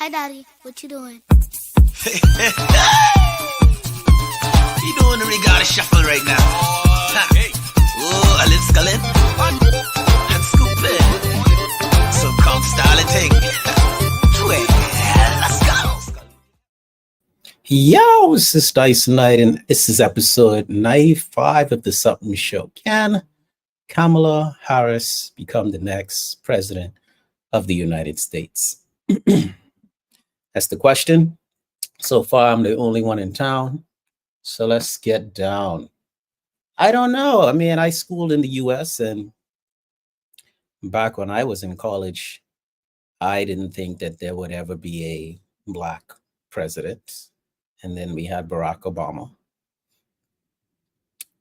Hi, Daddy. What you doing? You doing the regatta shuffle right now? Oh, a little scullin' and scoopin'. Some come style and ting. Well, let's go. Yo, this is Dice Night, and this is episode 95 of the Sup'm Show. Can Kamala Harris become the next president of the United States? That's the question. So far, I'm the only one in town. So let's get down. I don't know. I mean, I schooled in the US, and back when I was in college, I didn't think that there would ever be a Black president. And then we had Barack Obama.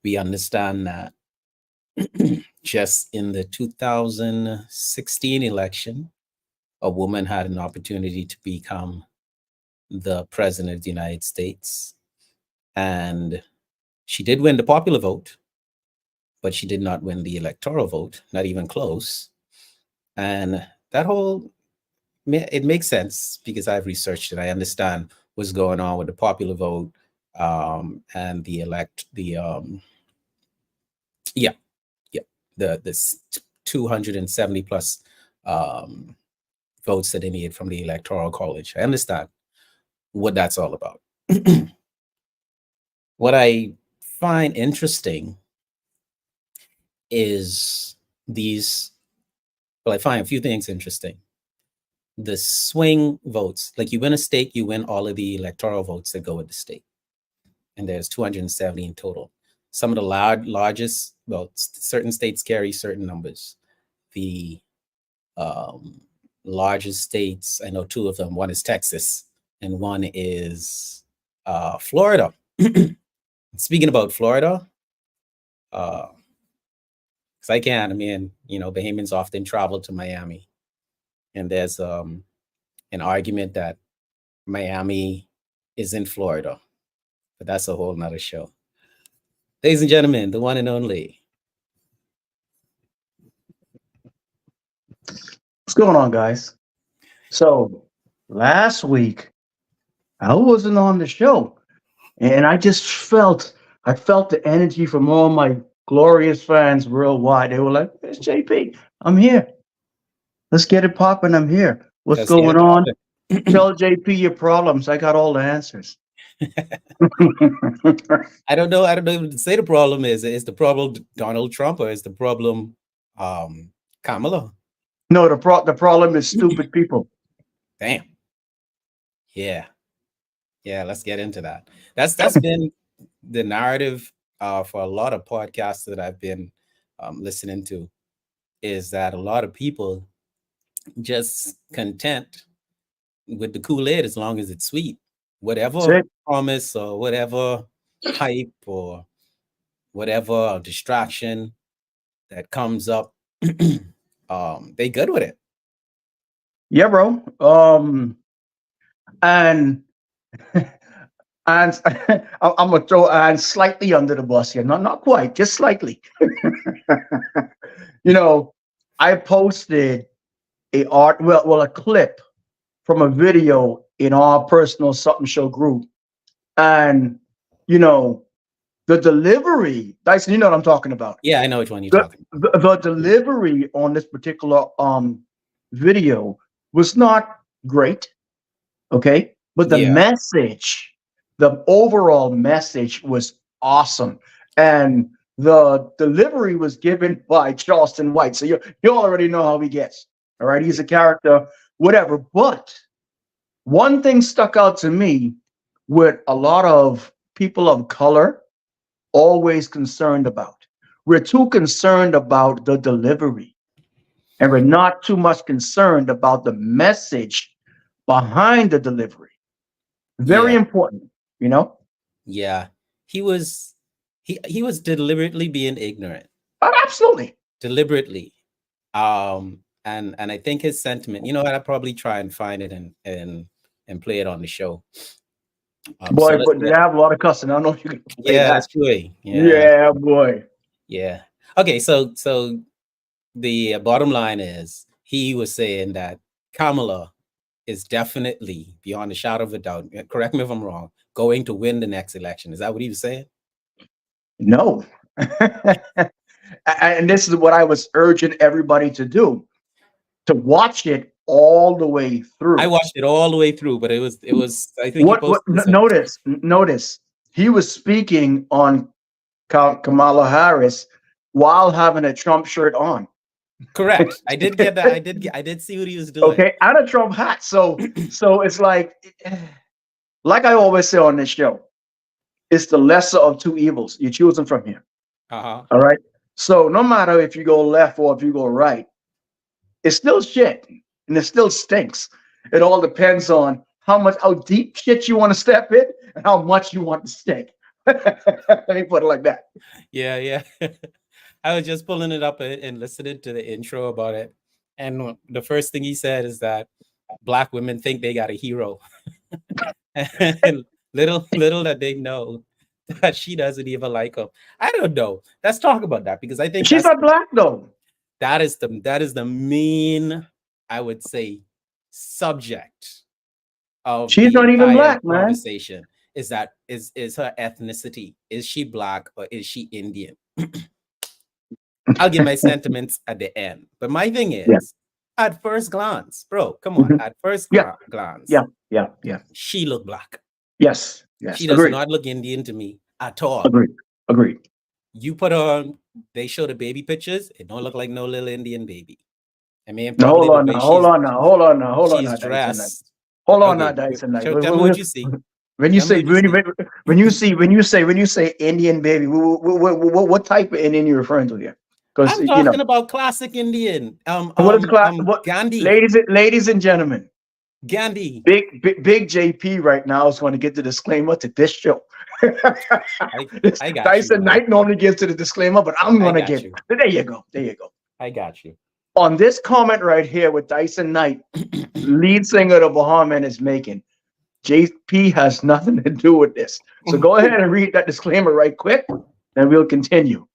We understand that just in the 2016 election, a woman had an opportunity to become the president of the United States. And she did win the popular vote, but she did not win the electoral vote, not even close. And that it makes sense because I've researched it. I understand what's going on with the popular vote and the 270 plus votes that they need from the electoral college. I understand what that's all about. What I find interesting is I find a few things interesting. The swing votes, like you win a state, you win all of the electoral votes that go with the state. And there's 270 in total. Some of the largest, certain states carry certain numbers. The largest states, I know two of them. One is Texas and one is Florida. Speaking about Florida, because Bahamians often travel to Miami. And there's an argument that Miami is in Florida, but that's a whole nother show. Ladies and gentlemen, the one and only. What's going on, guys? So last week, I wasn't on the show, and I felt the energy from all my glorious fans worldwide. They were like, "It's JP. I'm here. Let's get it popping. I'm here. What's going on? Tell JP your problems. I got all the answers." I don't know even to say the problem is the problem Donald Trump or is the problem Kamala? No, the problem is stupid people. Damn. Yeah, let's get into that. That's been the narrative for a lot of podcasts that I've been listening to, is that a lot of people just content with the Kool-Aid as long as it's sweet. Whatever promise or whatever hype or whatever distraction that comes up, they good with it. Yeah, bro. And I'm gonna throw Anne slightly under the bus here. Not quite, just slightly. I posted a clip from a video in our personal Sup'm Show group, and the delivery. Dyson, you know what I'm talking about. Yeah, I know which one you're talking about. The delivery on this particular video was not great. Okay. But the message, the overall message was awesome. And the delivery was given by Charleston White. So you already know how he gets. All right. He's a character, whatever. But one thing stuck out to me, with a lot of people of color always concerned about. We're too concerned about the delivery. And we're not too much concerned about the message behind the delivery. Very important, Yeah, he was deliberately being ignorant. Absolutely, deliberately. And I think his sentiment. You know what? I'll probably try and find it and play it on the show. Boy, but they have a lot of cussing. I don't know if you can play that. That's true. Yeah, boy. Yeah. Okay, so the bottom line is he was saying that Kamala is definitely, beyond a shadow of a doubt, correct me if I'm wrong, going to win the next election. Is that what he was saying? No. And this is what I was urging everybody to do, to watch it all the way through. I watched it all the way through, but it was I think he What posted some. notice he was speaking on Kamala Harris while having a Trump shirt on. Correct. I did get that. I did see what he was doing. Okay, and a Trump hat. So it's like I always say on this show, it's the lesser of two evils. You're choosing from here. Uh-huh. All right. So no matter if you go left or if you go right, it's still shit, and it still stinks. It all depends on how deep shit you want to step in and how much you want to stink. Let me put it like that. Yeah. I was just pulling it up and listening to the intro about it. And the first thing he said is that Black women think they got a hero. And little that they know that she doesn't even like him. I don't know. Let's talk about that, because I think She's not Black though. That is the main, I would say, subject of She's the not even entire Black, man. conversation. Is her ethnicity? Is she Black or is she Indian? I'll give my sentiments at the end. But my thing is, at first glance, bro, come on. At first glance, yeah, she looked Black. Yes. She does not look Indian to me at all. Agreed. You put on, they show the baby pictures, it don't look like no little Indian baby. I mean, hold on now, she's dressed. Hold on now, Dyson. Tell me what you see. When you say Indian baby, what type of Indian you referring to here? Because I'm talking about classic Indian. What is Gandhi? Ladies and gentlemen, Gandhi. Big JP right now is going to get the disclaimer to this show. I got Dyson Knight normally gives to the disclaimer, but I'm going to give it. There you go. I got you. On this comment right here with Dyson Knight, lead singer of Bahama is making, JP has nothing to do with this. So go ahead and read that disclaimer right quick, and we'll continue.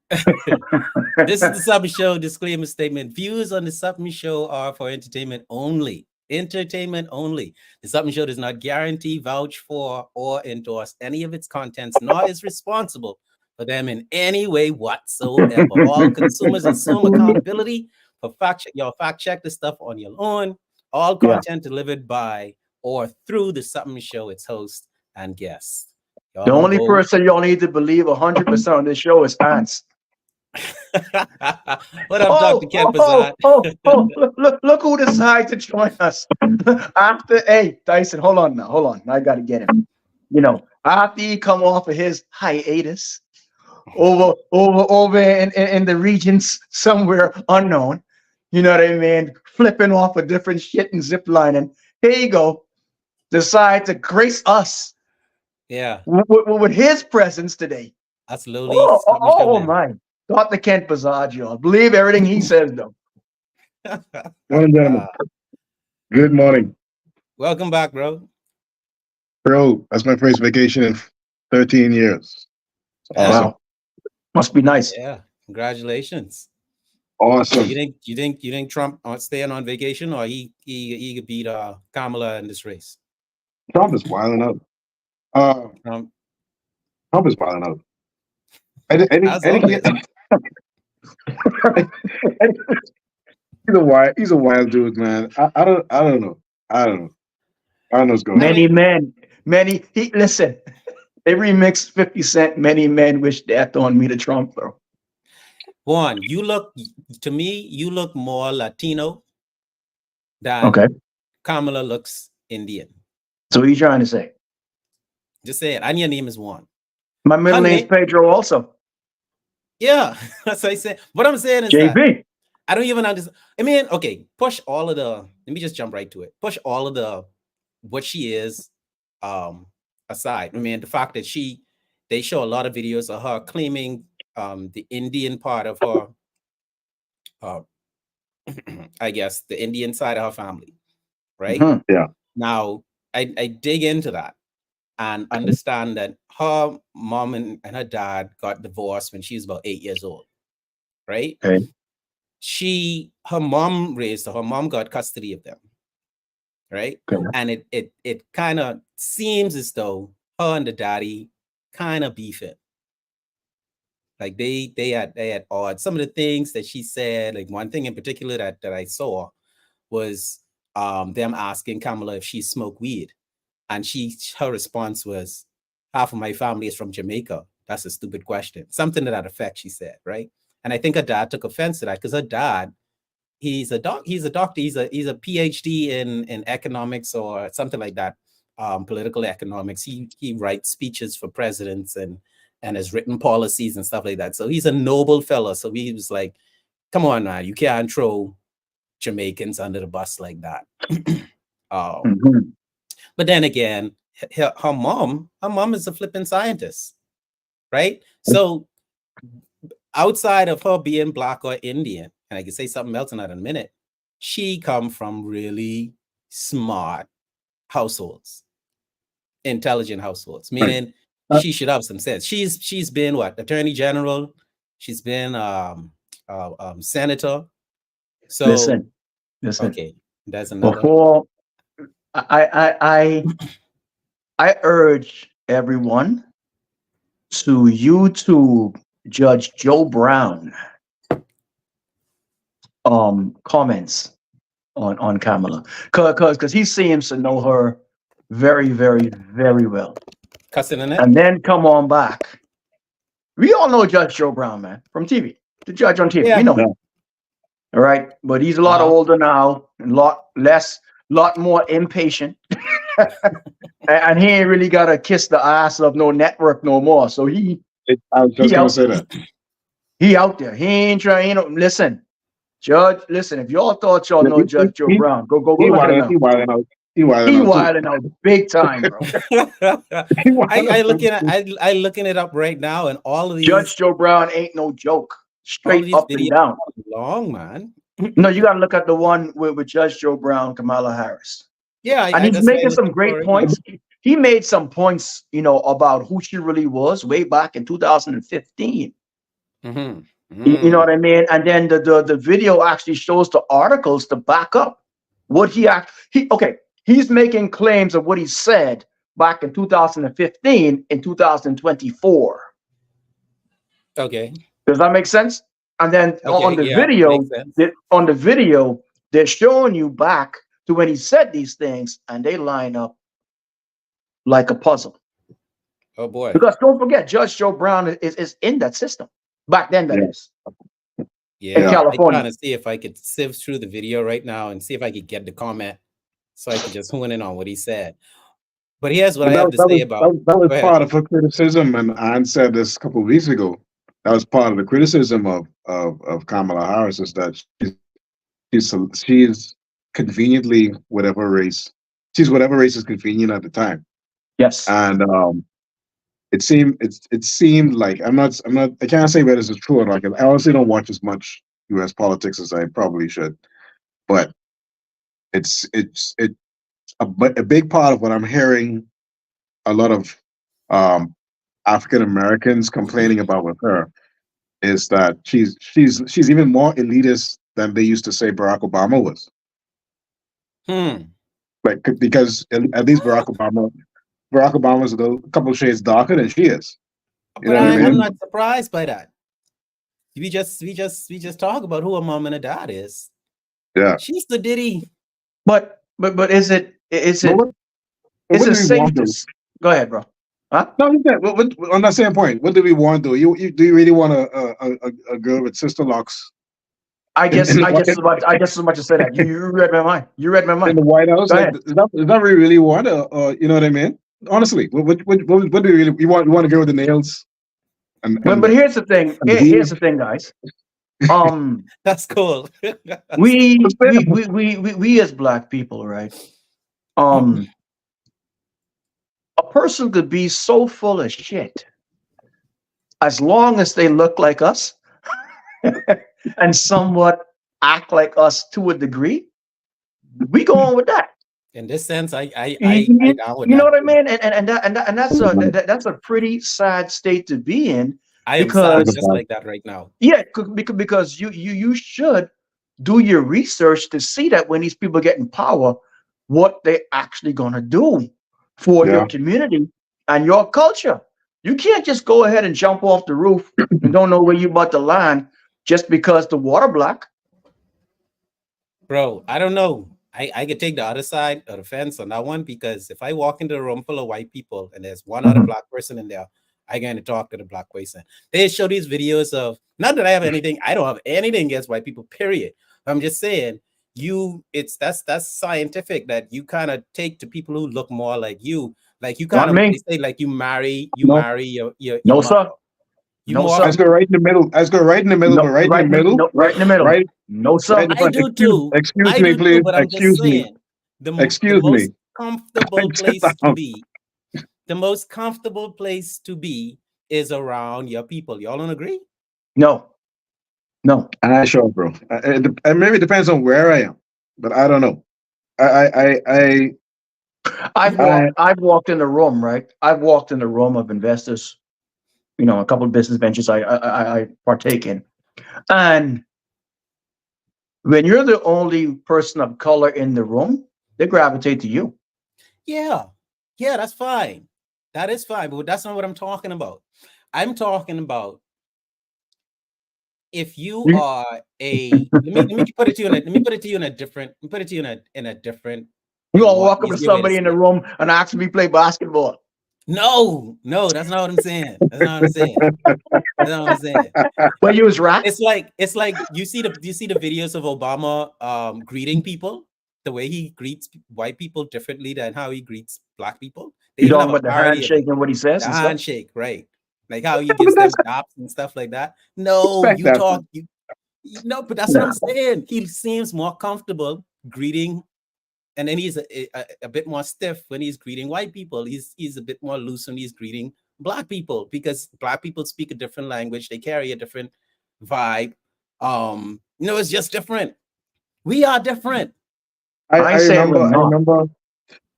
This is the Sup'm Show disclaimer statement. Views on the Sup'm Show are for entertainment only. Entertainment only. The Sup'm Show does not guarantee, vouch for, or endorse any of its contents, nor is responsible for them in any way whatsoever. All consumers assume accountability for fact check this stuff on your own. All content delivered by or through the Sup'm Show, its host and guests. The only person y'all need to believe 100% on this show is Ants. What up, Dr. Ken Pazad? Look who decided to join us. Hey, Dyson, hold on. I got to get him. After he come off of his hiatus over in the regions somewhere unknown, you know what I mean? Flipping off of different shit and ziplining. Here you go. Decide to grace us. Yeah. With his presence today. Absolutely. Oh my. Dr. Kent Pazad, y'all. Believe everything he says, though. Morning, gentlemen. Good morning. Welcome back, bro. Bro, that's my first vacation in 13 years. Awesome. Wow. Must be nice. Yeah. Congratulations. Awesome. You think Trump staying on vacation, or he could beat Kamala in this race? Trump is wilding out. Trump is wilding out. He's a wild dude, man. I don't know. I don't know what's going on. Listen, they remixed 50 Cent, Many Men Wish Death on Me to Trump, bro. Juan, you look more Latino than Kamala looks Indian. So what are you trying to say? Just say it. And your name is Juan. My middle name is Pedro also. Yeah, that's what I said. What I'm saying is JB. that I don't even understand. I mean, okay, push all of the, let me just jump right to it. Push all of the, what she is aside. I mean, the fact that they show a lot of videos of her claiming the Indian part of her, I guess, the Indian side of her family, right? Mm-hmm. Yeah. Now, I dig into that and understand that her mom and her dad got divorced when she was about 8 years old, right? Okay. Her mom raised her. Her mom got custody of them, right? Okay. And it kind of seems as though her and the daddy kind of beefing. Like they had odds. Some of the things that she said, like one thing in particular that I saw was them asking Kamala if she smoked weed. And her response was, half of my family is from Jamaica. That's a stupid question. Something to that effect, she said, right? And I think her dad took offense to that because her dad, he's a doctor, he's a PhD in economics or something like that, political economics. He writes speeches for presidents and has written policies and stuff like that. So he's a noble fella. So he was like, come on, man, you can't throw Jamaicans under the bus like that. But then again, her mom is a flipping scientist, right? So outside of her being Black or Indian, and I can say something else in that in a minute, she come from really smart households, intelligent households, meaning she should have some sense. She's been what, Attorney General, she's been senator. So listen. Okay, that's another. Before I urge everyone to YouTube Judge Joe Brown comments on Kamala, because he seems to know her very, very, very well. Cussing in it. And then come on back. We all know Judge Joe Brown, man, from TV. The judge on TV. Yeah. We know him. All right. But he's a lot older now and lot more impatient. And he ain't really got to kiss the ass of no network no more. So I was just going to say that. He out there. He ain't trying. Listen, Judge, listen, if y'all thought y'all know Judge Joe Brown, go look at him. He wilding out big time, bro. I looking it up right now, and all of these. Judge Joe Brown ain't no joke. Straight up and down. Long, man. No, you got to look at the one with Judge Joe Brown, Kamala Harris. Yeah, and he's making some great points. He made some points, about who she really was way back in 2015. You know what I mean? And then the video actually shows the articles to back up what he's making claims of what he said back in 2015 in 2024. Okay. Does that make sense? And then on the video, they're showing you back to when he said these things, and they line up like a puzzle. Oh boy! Because don't forget, Judge Joe Brown is in that system back then. That is. Yeah, in California. I'm trying to see if I could sift through the video right now and see if I could get the comment, so I could just hone in on what he said. But here's what I have to say about that was part of her criticism, and I said this a couple of weeks ago. That was part of the criticism of Kamala Harris, is that she's conveniently whatever race is convenient at the time. Yes. And it seemed like I can't say whether this is true or not, because I honestly don't watch as much US politics as I probably should. But it's a big part of what I'm hearing a lot of African Americans complaining about with her is that she's even more elitist than they used to say Barack Obama was. Like, because at least Barack Obama's a couple of shades darker than she is. You know what I mean? I'm not surprised by that. We just talk about who her mom and her dad is. Yeah, she's the Diddy. But is it safe to go ahead, bro? Huh? No, on that same point, what do we want to do? You really want a girl with sister locks? I guess as much as say that. You read my mind. You read my mind. In the White House, is that what we really want? You know what I mean? Honestly, what do we really want? We want to go with the nails. But here's the thing. Here's the thing, guys. That's cool. we as Black people, right? A person could be so full of shit as long as they look like us and somewhat act like us to a degree. We go on with that. In this sense, I you know what I mean? And that's a pretty sad state to be in. I am sad just like that right now. Yeah, because you should do your research to see that when these people get in power, what they're actually going to do for your Yeah. community and your culture. You can't just go ahead and jump off the roof and don't know where you about to land just because the water black. Bro, I don't know. I could take the other side of the fence on that one, because if I walk into a room full of white people and there's one other Mhm. black person in there, I going to talk to the black person. They show these videos of, not that I have anything, I don't have anything against white people, period. I'm just saying, that's scientific, that you kind of take to people who look more like you. Like you kind Not of, me. they say like you No, marry your No, mother. sir. You No, more sir. let's go right in the middle. Let's go right in the middle, No, but right in the right, middle, no, right in the middle. right, No, right sir. in the I front. do too. Excuse I me, do too, please. but I'm just Excuse me. saying the Excuse me. most comfortable Sit place to down. be, the most comfortable place to be is around your people. Y'all don't agree? No, no. I sure, bro. And maybe it depends on where I am, but I don't know. I I I've walked in the room, right? I've walked in the room of investors, a couple of business ventures I partake in. And when you're the only person of color in the room, they gravitate to you. Yeah. Yeah, that's fine. That is fine, but that's not what I'm talking about. I'm talking about if you You, are a let me put it to you in a let me put it to you in a different put it to you in a different you and gonna more walk up to easier way to somebody in say the it. room and ask me to play basketball. No, that's not what I'm saying. That's not what I'm saying. That's not what I'm saying. Well, you was rack. It's like you see the videos of Obama greeting people, the way he greets white people differently than how he greets black people. They You even have talking a about the parody of handshake it. and what he says The and stuff? handshake, right? Like how he but gives them that's daps and stuff like that. No, respect you that. talk you no, but that's what No. I'm saying. He seems more comfortable greeting, and then he's a bit more stiff when he's greeting white people. He's a bit more loose when he's greeting black people, because black people speak a different language. They carry a different vibe. It's just different. We are different. I, I I say we're remember I not. remember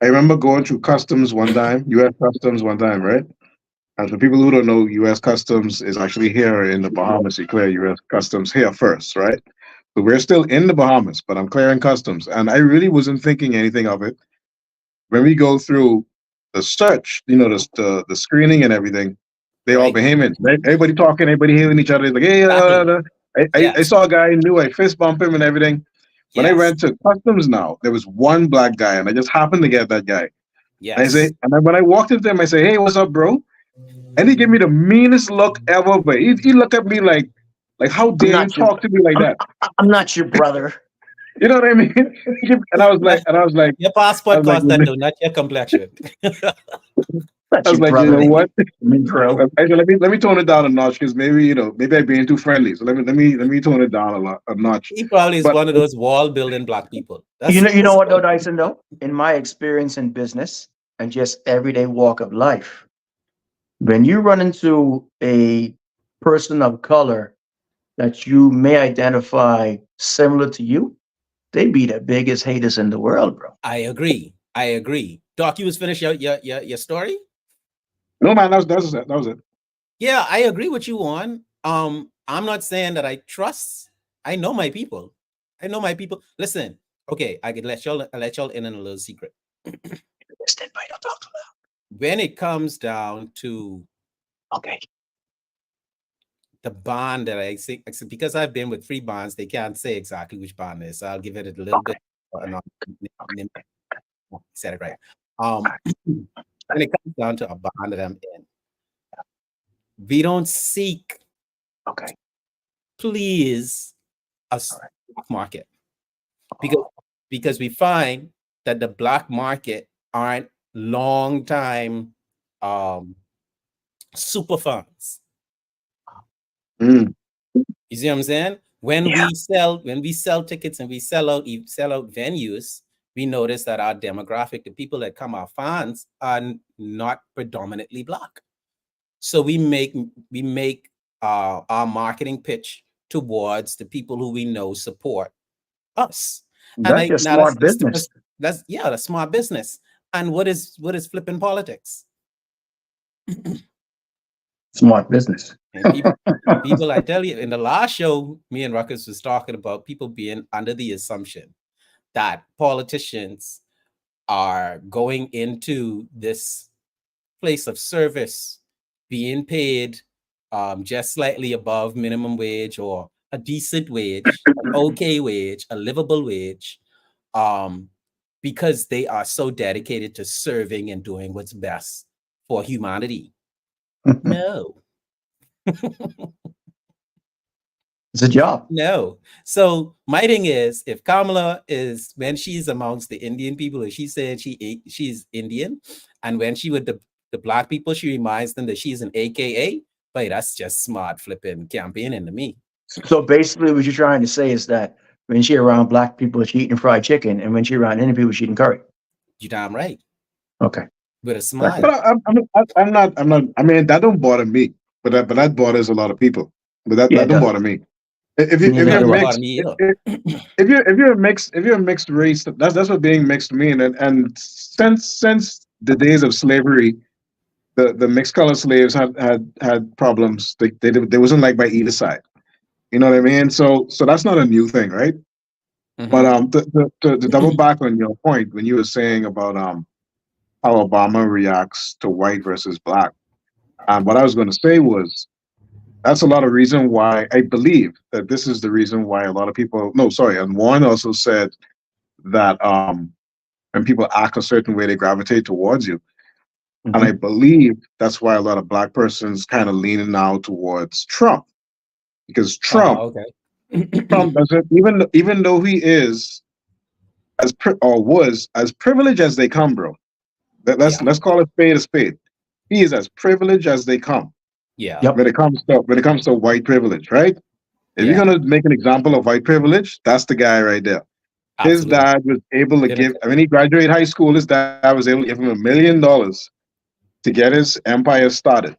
I remember going through customs one time, U.S. customs one time, right? And for people who don't know, U.S. customs is actually here in the Bahamas. You clear U.S. customs here first, right? So we're still in the Bahamas, but I'm clearing customs, and I really wasn't thinking anything of it. When we go through the search, the screening and everything, they all Right. Bahamians. Right? Everybody talking, everybody hearing each other. It's like, hey, Exactly. I Yes. saw a guy I knew, I fist bump him and everything. When I Yes. went to customs now, there was one black guy, and I just happened to get that guy. And I say, Yes. and then when I walked into him, I say, hey, what's up, bro? And he gave me the meanest look ever. But he looked at me like, how I'm dare you not your. talk to me like I'm, that? I'm not your brother. You know what I mean? And I was like, Your I passport was like, costs that though, not your complexion. Not I was your like, you know brother. what? Negro. I said, let me tone it down a notch because maybe I'm being too friendly. So let me tone it down a notch. He probably is But one of those wall building black people. You That's know, you know that's what though, good. Dyson, though? In my experience in business and just everyday walk of life, when you run into a person of color that you may identify similar to you, they be the biggest haters in the world, bro. I agree. I agree. Doc, you was finished your story? no, man, that was it. Yeah, I agree with you on. I'm not saying that I trust. I know my people. I know my people. Listen, okay, I could let y'all in on a little secret. Just invite or talk to When it comes down to them. Okay. the bond that I see, because I've been with three bonds, they can't say exactly which bond it is. So I'll give it a little bit. Said it right. When it comes down to a bond that I'm in, we don't seek Okay. please a All right. stock market, because we find that the black market aren't long time um super funds. Mm. You see what I'm saying? Yeah. When we sell tickets and we sell out venues, we notice that our demographic, the people that come, our fans, are not predominantly black. So we make our marketing pitch towards the people who we know support us. And That's I your now smart business. that's yeah, that's smart business. And what is flipping politics? Smart business. And people, I tell you, in the last show, me and Ruckus was talking about people being under the assumption that politicians are going into this place of service being paid just slightly above minimum wage or a decent wage, an okay wage, a livable wage, um, because they are so dedicated to serving and doing what's best for humanity. No. It's a job. No. So my thing is, if Kamala is when she's amongst the Indian people, if she said she's Indian, and when she with the black people, she reminds them that she's an AKA. But that's just smart flipping campaigning to me. So basically, what you're trying to say is that when she around black people, she eating fried chicken, and when she around Indian people, she eating curry. You damn right. Okay. With a smile. But I'm not. I mean, that don't bother me. But that bothers a lot of people. But that Yeah, it don't does. bother me. If Yeah, you're That don't bother mixed, me either. if you're a mixed race, that's what being mixed mean. And since the days of slavery, the mixed color slaves had problems. They wasn't liked by either side. You know what I mean? So that's not a new thing, right? But Mhm. to double back on your point when you were saying about how Obama reacts to white versus black, what I was going to say was that's a lot of reason why I believe that this is the reason why a lot of people. No, sorry, and Warren also said that when people act a certain way, they gravitate towards you, and I Mhm. believe that's why a lot of black persons kind of leaning now towards Trump because Trump doesn't even though he is or was as privileged as they come, bro. Yeah. Let's call it spade a spade. He is as privileged as they come Yeah. Yep. when it comes to white privilege, right? If you're Yeah. gonna make an example of white privilege, that's the guy right there. His Absolutely. dad was able to Didn't give. I mean, he graduated high school. His dad was able to give him $1 million to get his empire started.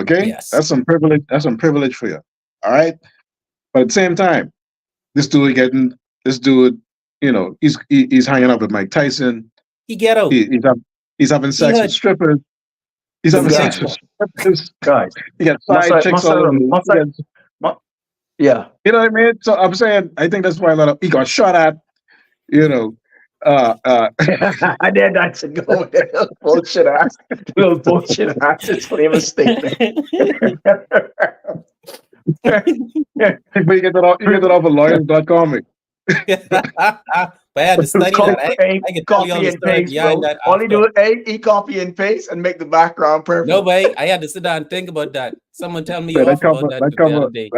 Okay, yes. that's some privilege. That's some privilege for you. All right, but at the same time, this dude, he's hanging out with Mike Tyson. He ghetto. He's he's having He sex with hood. strippers. He's He's having sex with gangster. strippers. Guys, He got side must chicks all over. must I, yeah. You know what I mean? So I'm saying I think that's why a lot of he got shot at. You know, uh, I did not to go with that little bullshit ass, little bullshit ass disclaimer statement. but you get that off of lawyers.com. But I had to study that. I can tell you all Copy the and story paste, behind bro. that All you after. do is eat copy and paste and make the background perfect. No way. I had to sit down and think about that. Someone tell me So off about that the other day.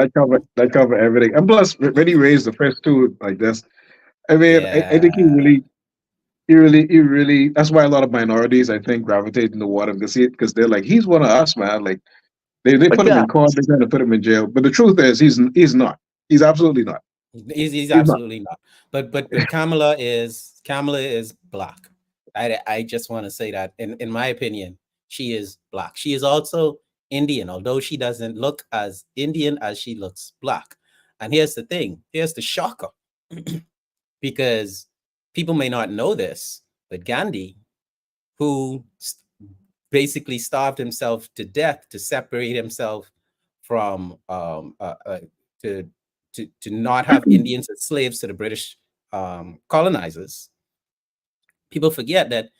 that cover everything. And plus, when he raised the first two like this, I mean, I think Yeah. he really. That's why a lot of minorities, I think, gravitate in the water because they're like, he's one of us, man. Like they But put him in guys, court, they're trying to put him in jail. But the truth is, he's not. He's absolutely not. He's He's not. absolutely not. But Kamala is black. I just want to say that in my opinion, she is black. She is also Indian, although she doesn't look as Indian as she looks black. And here's the thing, here's the shocker. Because people may not know this, but Gandhi, who basically starved himself to death to separate himself from to to not have Indians as slaves to the British colonizers. People forget that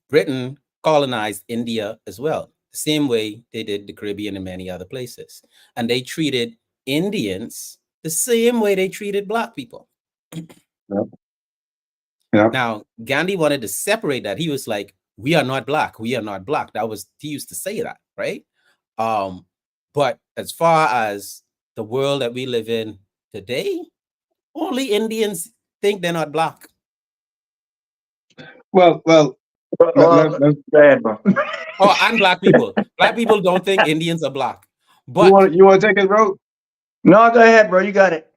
Britain colonized India as well, the same way they did the Caribbean and many other places, and they treated Indians the same way they treated black people. Yep. Yep. Now, Gandhi wanted to separate that. He was like, "We are not black. We are not black." He used to say that, right? But as far as the world that we live in today, only Indians think they're not black. Well, go ahead, bro. Oh, and black people. Black people don't think Indians are black. you But want to take it, bro? No, go ahead, bro. You got it.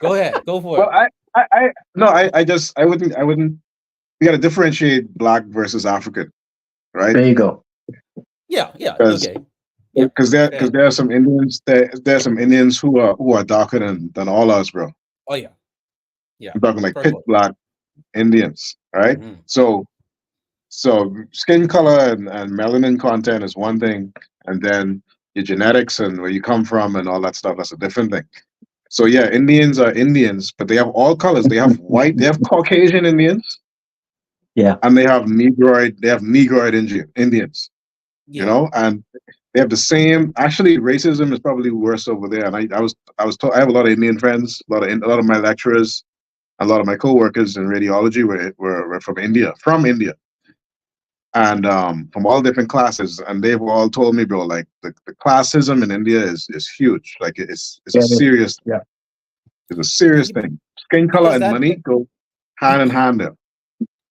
go ahead, go for Well, it. I wouldn't. We got to differentiate black versus African, right? There you go. Yeah, Because okay. Yeah, there are some Indians there are some Indians who are darker than all us, bro. oh yeah. I'm talking like pitch Purple. black Indians, right? Mhm. So skin color and melanin content is one thing, and then your genetics and where you come from and all that stuff, that's a different thing. So yeah, Indians are Indians, but they have all colors. They have white, they have Caucasian Indians, Yeah. and they have Negroid Indians, you Yeah. know, and they have the same. Actually, racism is probably worse over there. And I was told I have a lot of Indian friends, a lot of my lecturers, a lot of my coworkers in radiology were from India, and from all different classes, and they've all told me, bro, like the classism in India is huge. Like it's a Yeah. serious Yeah. it's a serious thing. Skin color Because and that money go hand in hand there.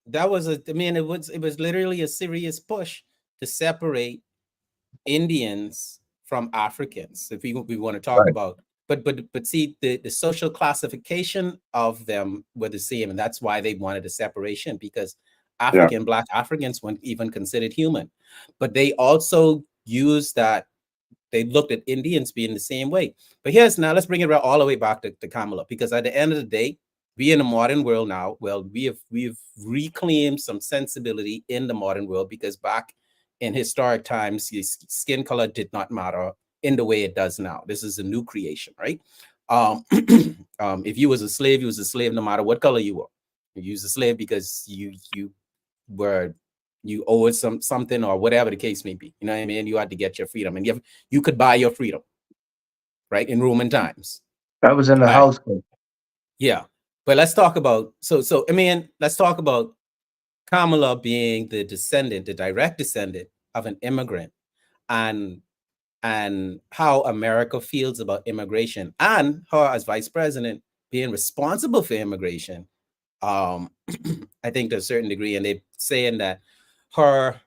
that was I mean, it was literally a serious push to separate Indians from Africans, if we want to talk Right. about. But see, the social classification of them were the same, and that's why they wanted a separation, because Yeah. Black Africans weren't even considered human. But they also used that, they looked at Indians being the same way. But here's, now let's bring it all the way back to Kamala, because at the end of the day, we in the modern world now, well, we've reclaimed some sensibility in the modern world, because back in historic times, skin color did not matter in the way it does now. This is a new creation, right? Um, if you was a slave, you was a slave no matter what color you were. You was a slave because were you owed something, or whatever the case may be. You know what I mean? You had to get your freedom, and you could buy your freedom, right? In Roman times. That was in the All right. house. Yeah. But let's talk about, I mean, let's talk about Kamala being the direct descendant of an immigrant, and how America feels about immigration, and her as vice president being responsible for immigration. I think to a certain degree, and they're saying that her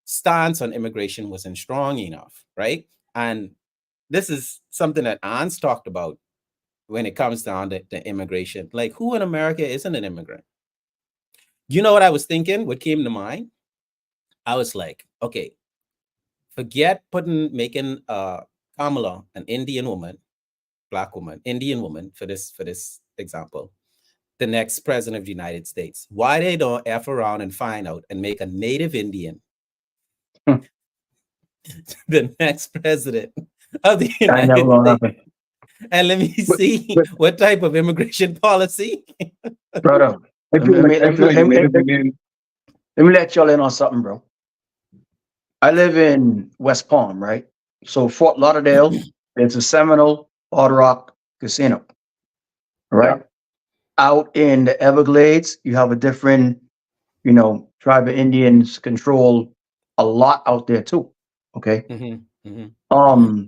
stance on immigration wasn't strong enough, right? And this is something that Ans talked about when it comes down to immigration. Like, who in America isn't an immigrant? You know what I was thinking? What came to mind? I was like, okay, forget making Kamala an Indian woman, Black woman, Indian woman, for this example, the next president of the United States. Why they don't F around and find out and make a native Indian the next president of the That never United gonna States? happen. And let me But, see but what type of immigration policy. Brother. I Let feel me, let like me, I let feel me, like let me, Native Indian. let me let y'all in on something, bro. I live in West Palm, right? So Fort Lauderdale, there's a Seminole Hard Rock Casino, Yeah. right? Out in the Everglades, you have a different, tribe of Indians control a lot out there too. Okay. Mm-hmm, mm-hmm. Um,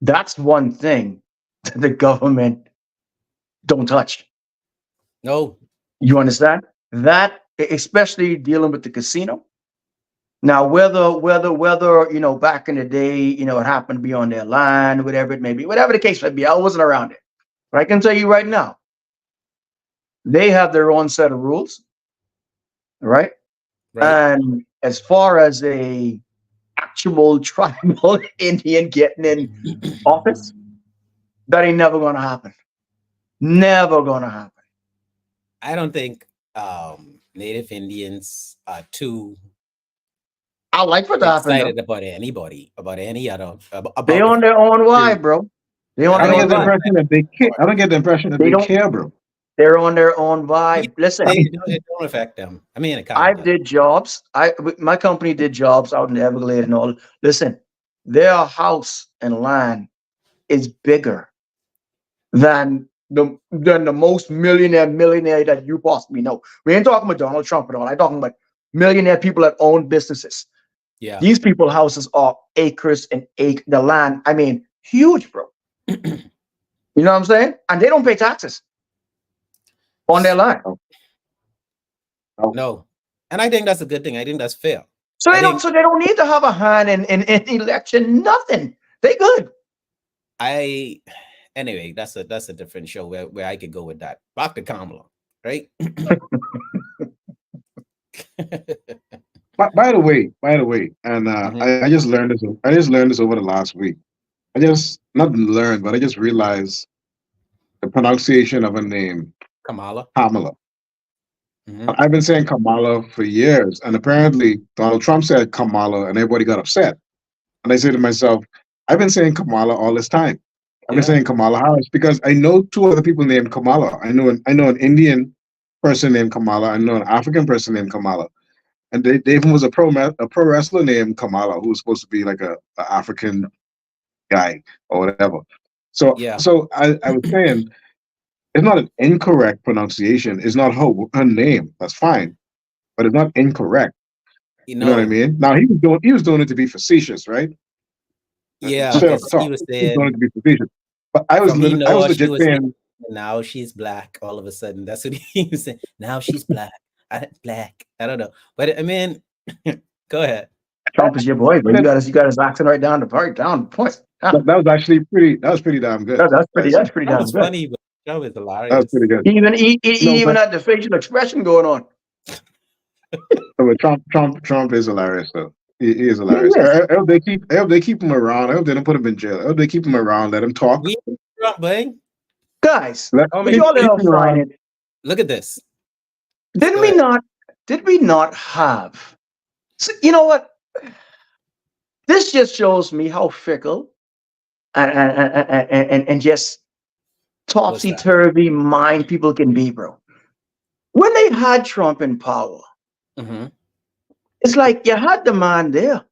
that's one thing that the government don't touch. No. You understand? That, especially dealing with the casino. Now, whether back in the day, it happened to be on their line, whatever it may be, whatever the case may be, I wasn't around it. But I can tell you right now, they have their own set of rules, right? Right. And as far as a actual tribal Indian getting in office, that ain't never gonna happen. Never gonna happen. I don't think Native Indians are too I like for it to happen though. excited about anybody, about any other, They about the on their own period. vibe, bro. They on I their don't They own get the don't vibe. impression that they care. I don't get the impression that They they don't. care, bro. They're on their own vibe. Listen, it don't affect them. I mean, it kind I of does. did jobs. My company did jobs out in the Everglades and all. Listen, their house and land is bigger than the most millionaire that you possibly know. We ain't talking about Donald Trump at all. I'm talking about millionaire people that own businesses. Yeah. These people houses are acres and the land. I mean, huge, bro. You know what I'm saying? And they don't pay taxes on their land. Oh, No. And I think that's a good thing. I think that's fair. So I they don't. think So they don't need to have a hand in election. Nothing. They good. anyway, that's a different show where I could go with that. Back to Kamala, right? by the way, and Mhm. I just learned this. I just learned this over the last week. I just not learned, but I just realized the pronunciation of a name, Kamala. Kamala. Mhm. I've been saying Kamala for years, and apparently Donald Trump said Kamala, and everybody got upset. And I say to myself, I've been saying Kamala all this time. I've been Yeah. saying Kamala Harris because I know two other people named Kamala. I know an Indian person named Kamala. I know an African person named Kamala. And they even was a pro wrestler named Kamala, who was supposed to be like a African guy or whatever. So Yeah. I was saying it's not an incorrect pronunciation. It's not her name. That's fine, but it's not incorrect. You You know what I know, mean? Now he was doing it to be facetious, right? yeah, Straight up because he talk. was He was doing it saying to be facetious. But I from he was know she legit was black, saying and now she's black. All of a sudden, that's what he was saying. Now she's black. Black. I don't know, but I mean, go ahead. Trump is your boy, but you got his accent right down the point. that was actually pretty damn good. That's pretty That damn was good. funny, but that was That was hilarious. pretty good. He No, even but, had the facial expression going on. but Trump is hilarious though. He is hilarious. Yes. I hope they keep him around. I hope they don't put him in jail. I hope they keep him around. Let him talk. We Trump, boy. Guys, Oh but my! y'all let keep us him find around. it. Look at this. Did Go we ahead. not? Did we not have? So, you know what? This just shows me how fickle and just What's topsy that? turvy mind people can be, bro. When they had Trump in power, Mm-hmm. it's like you had the man there.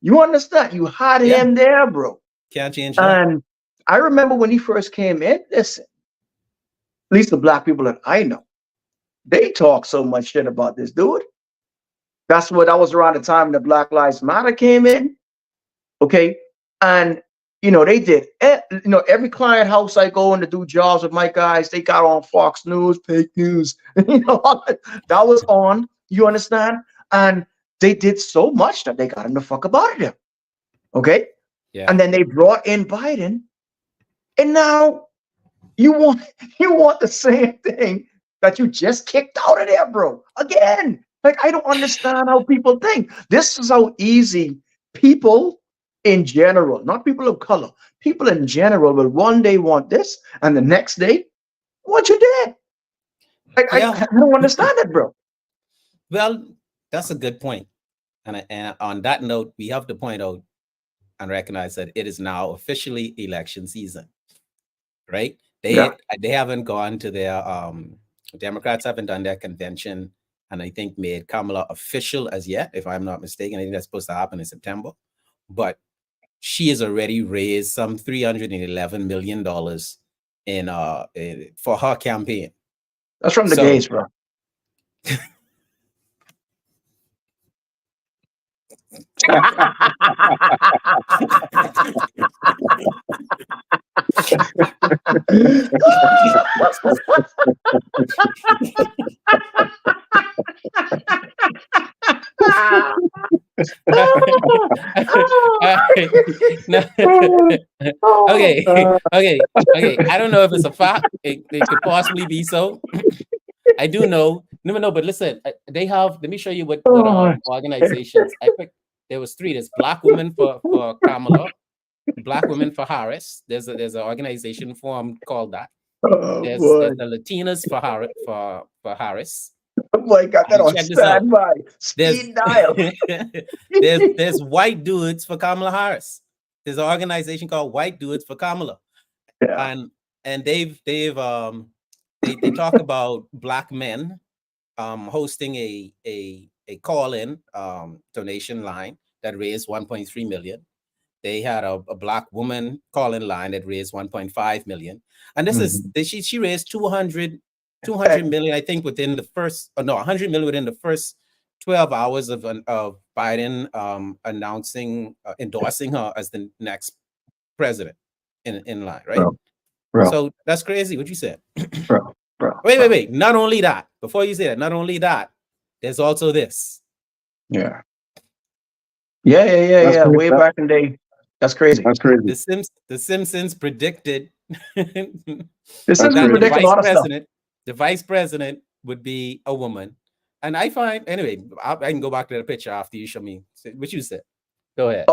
You understand? You had Yeah, him there, bro. can't change that. And I remember when he first came in, listen, at least the black people that I know, they talk so much shit about this dude. That was around the time the Black Lives Matter came in. Okay. And they did every client house I go in to do jobs with my guys, they got on Fox News, fake news. That was on, you understand? And they did so much that they got him the fuck up out of there. Okay. Yeah. And then they brought in Biden. And now you want the same thing that you just kicked out of there, bro. Again. Like, I don't understand how people think. This is how easy people in general, not people of color, people in general will one day want this and the next day what you did. Like, Yeah. I don't understand it, bro. Well, that's a good point. And on that note, we have to point out and recognize that it is now officially election season, right? They haven't gone to their Democrats haven't done their convention and I think made Kamala official as yet, if I'm not mistaken. I think that's supposed to happen in September. But she has already raised some $311 million for her campaign. That's from the gays, bro. Okay. I don't know if it's a fact. It could possibly be so. I do know. No, but listen, they have. Let me show you what organizations. I picked. There was 3. There's Black Women for Kamala, Black Women for Harris. There's an organization formed called that. There's the Latinas for Harris. Oh my God, that on standby. Speed dial. There's White Dudes for Kamala Harris. There's an organization called White Dudes for Kamala. Yeah. And they talk about Black men hosting a call-in donation line that raised 1.3 million. They had a Black woman call-in line that raised 1.5 million. And this is she raised 200 million, I think, within the first 100 million within the first 12 hours of Biden endorsing her as the next president in line, right? Bro. So that's crazy what you said. Bro. Wait. Not only that, before you say that, not only that, there's also this. Yeah. Way back in the day. That's crazy. That's crazy. The Simpsons predicted the Simpsons predicted a lot of stuff. The vice president would be a woman. And I find, anyway, I can go back to the picture after you show me what you said. Go ahead.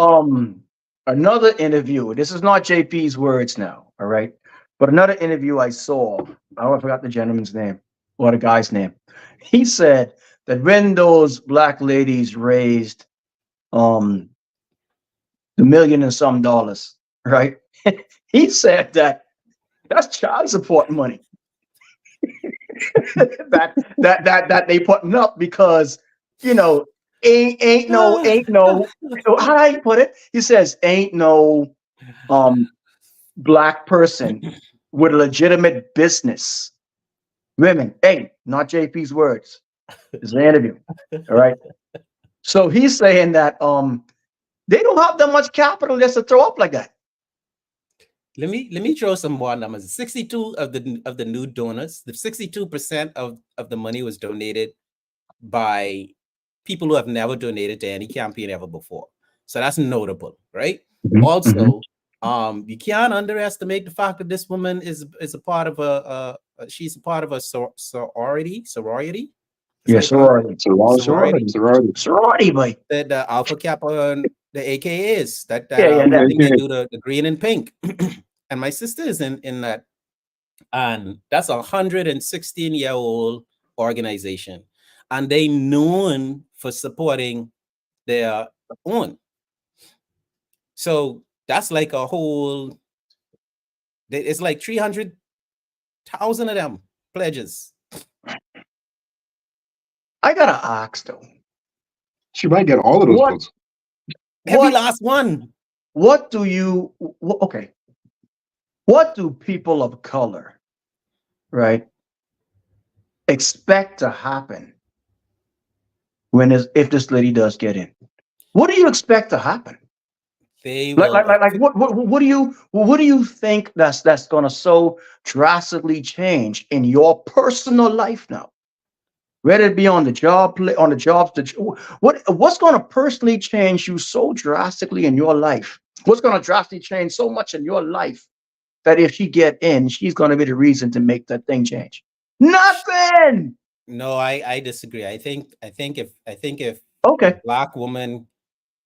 Another interview. This is not JP's words now, all right? But another interview I saw, I forgot the gentleman's name or the guy's name. He said that when those Black ladies raised the $1 million and some dollars, right? He said that's child support money. that they putting up because you know ain't no how do I put it? He says ain't no um black person with a legitimate business. Women, hey, not JP's words. It's an interview. All right. So he's saying that they don't have that much capital just to throw up like that. Let me throw some more numbers. 62 of the new donors, the 62% of the money was donated by people who have never donated to any campaign ever before. So that's notable, right? Mhm, Also, you can't underestimate the fact that this woman is a part of she's a part of a sorority. That's Yeah, what they call it? sorority, boy. The Alpha Kappa and the AKAs that Yeah, I that. think they do the green and pink. And my sister is in that, and that's 116-year-old organization, and they known for supporting their own. So that's like a whole. It's like 300,000 of them pledges. I gotta ask though. She might get all of those What votes. Every what last one. what do you okay? What do people of color, right, expect to happen if this lady does get in? What do you expect to happen? They Like, will. what do you think that's gonna so drastically change in your personal life now? Whether it be on the on the jobs, what's gonna personally change you so drastically in your life? What's gonna drastically change so much in your life that if she get in, she's gonna be the reason to make that thing change? Nothing. No, I disagree. I think if a Okay. black woman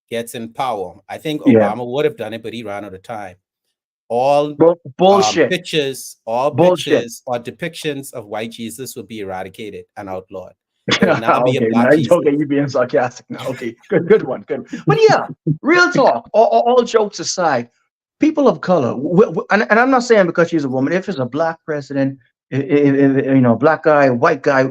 gets in power, I think Yeah. Obama would have done it, but he ran out of time. All Bullshit. pictures Bullshit. or depictions of white Jesus will be eradicated and outlawed. There will now be a Okay, black now Jesus. okay, you being sarcastic now. Okay, good one, good. But yeah, real talk. All jokes aside, people of color, and I'm not saying because she's a woman. If it's a black president, black guy, white guy,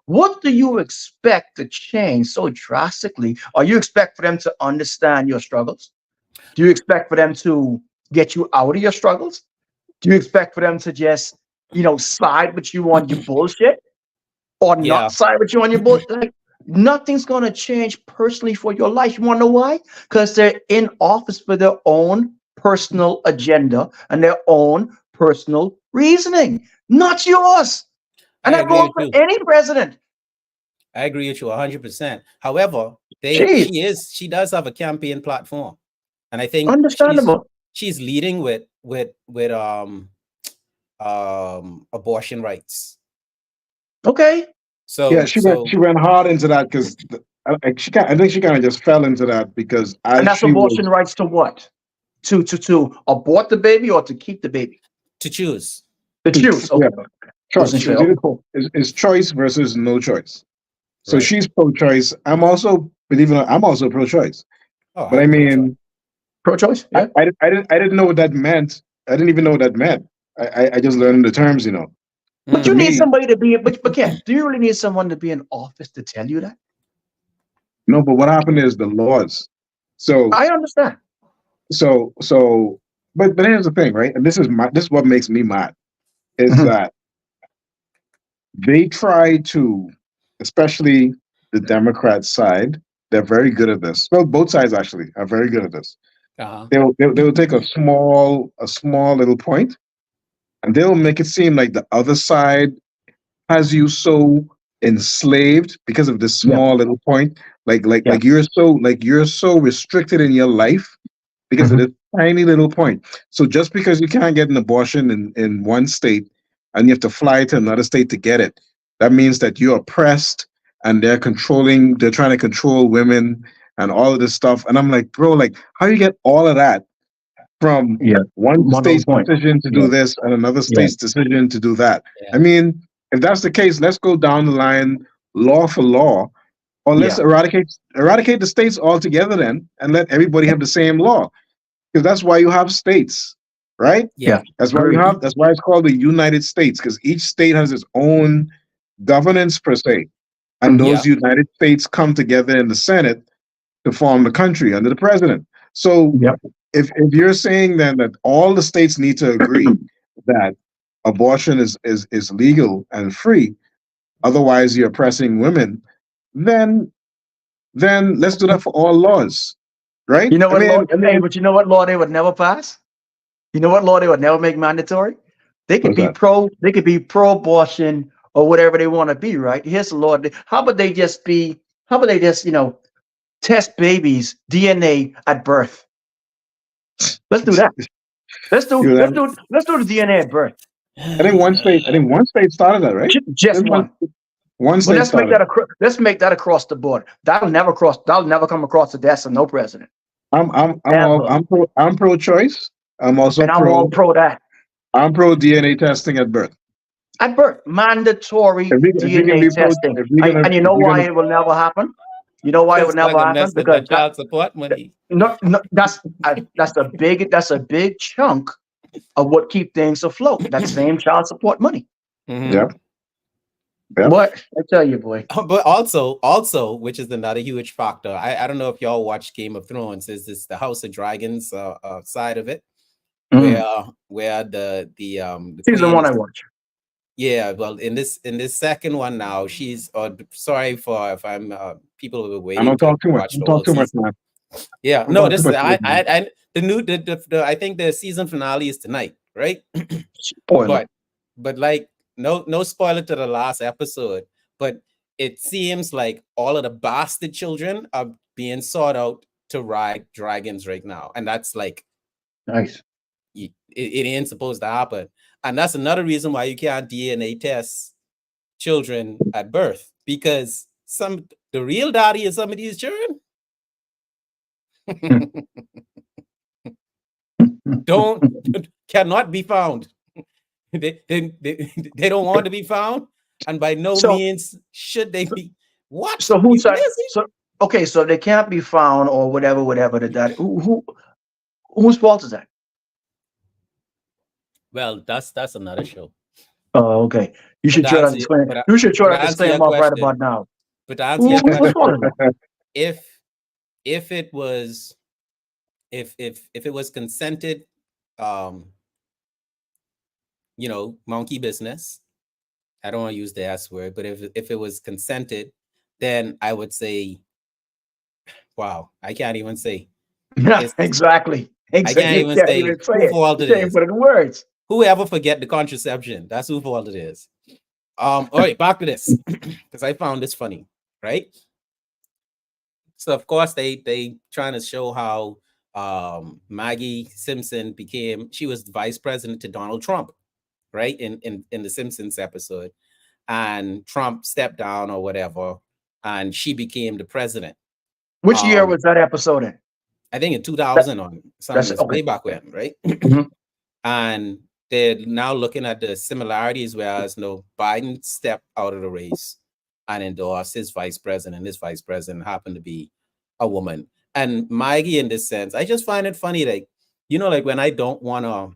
what do you expect to change so drastically? Or you expect for them to understand your struggles? Do you expect for them to get you out of your struggles? Do you expect for them to just, side with you on your bullshit? Or Yeah. not side with you on your bullshit? Like, nothing's going to change personally for your life. You want to know why? Because they're in office for their own personal agenda and their own personal reasoning, not yours. And I that agree goes with for you. any president. I agree with you 100%. However, Jeez, she does have a campaign platform, and I think understandable. she's leading with abortion rights. Okay. Yeah, So she went hard into that because I think she kind of just fell into that because And as that's she abortion was rights to what? To abort the baby or to keep the baby? to choose. To choose. yeah, Okay. choice. Wasn't She was sure. either Okay, cool. is choice versus no choice. So Right. she's pro-choice. I'm also, believe it or not, I'm also pro-choice. Oh, But I I'm pro-choice. mean, Pro-choice. Yeah. I didn't know what that meant. I didn't even know what that meant. I just learned the terms, But To you need me, somebody to be. But Ken, do you really need someone to be in office to tell you that? no. But what happened is the laws. So I understand. so. But here's the thing, right? And this is what makes me mad is Mhm. that they try to, especially the Democrat side, they're very good at this. Well, both sides actually are very good at this. Uh-huh. They'll take a small little point, and they'll make it seem like the other side has you so enslaved because of this Yeah. small little point. Like like Yeah. like you're so restricted in your life because of Mhm. this tiny little point. So just because you can't get an abortion in one state and you have to fly to another state to get it, that means that you're oppressed and they're trying to control women and all of this stuff. And I'm like, bro, like how you get all of that from Yeah. one One little state's point. decision to Yeah. do this and another Yeah. state's decision to do that? I Yeah. mean, if that's the case, let's go down the line law for law, or let's Yeah. eradicate the states altogether then and let everybody have the same law. Because that's why you have states, right? Yeah. That's why we have. That's why it's called the United States, because each state has its own governance per se, and those United States come together in the Senate to form the country under the president. So if you're saying then that all the states need to agree that abortion is legal and free, otherwise you're oppressing women, then let's do that for all laws, right? You know what law? Hey, but you know what law they would never pass? You know what law they would never make mandatory? They could be pro. They could be pro-abortion or whatever they want to be. Right? Here's the law. How about they just be? How about they just test babies' DNA at birth? Let's do that. Let's do the DNA at birth. I think one state started that, right? Just one. One state let's started. Let's make that across the board. That'll never come across the desk of no president. I'm pro-choice. I'm also all pro that. I'm pro DNA testing at birth. At birth, mandatory DNA testing. And you know why it will never happen? You know why it will never happen? Because child support money. No, that's a big chunk of what keep things afloat. That same child support money. Mm-hmm. Yep. What I tell you, boy. But also, which is another huge factor. I don't know if y'all watch Game of Thrones. Is this the House of Dragons side of it, where the season one I watch. Yeah, well, in this second one now, she's sorry if I'm people were waiting. I don't talk too much. Don't talk too much, man. Yeah, no, this I think the season finale is tonight, right? Spoiler. But like no spoiler to the last episode, but it seems like all of the bastard children are being sought out to ride dragons right now, and that's like nice. It ain't supposed to happen. And that's another reason why you can't DNA test children at birth, because the real daddy of some of these children cannot be found. They don't want to be found, and by no means should they be. What? So who's okay? So they can't be found or whatever. That whose fault is that? Well, that's another show. Oh, okay. You should try to explain. You should try to explain about right about now. But to answer your question, if it was consented, monkey business. I don't want to use the S word, but if it was consented, then I would say, wow, I can't even say. Exactly. I can't even say who fault it is. Put it in words. Whoever forget the contraception, that's who fault it is. All right, back to this, because I found this funny, right? So of course they trying to show how Maggie Simpson she was vice president to Donald Trump, right? In the Simpsons episode, and Trump stepped down or whatever, and she became the president. Which year was that episode in? I think in 2000 or something, way back when, right? Mm-hmm. And they're now looking at the similarities, whereas Biden stepped out of the race and endorsed his vice president. His vice president happened to be a woman. And Maggie, in this sense, I just find it funny, like, like when I don't want to,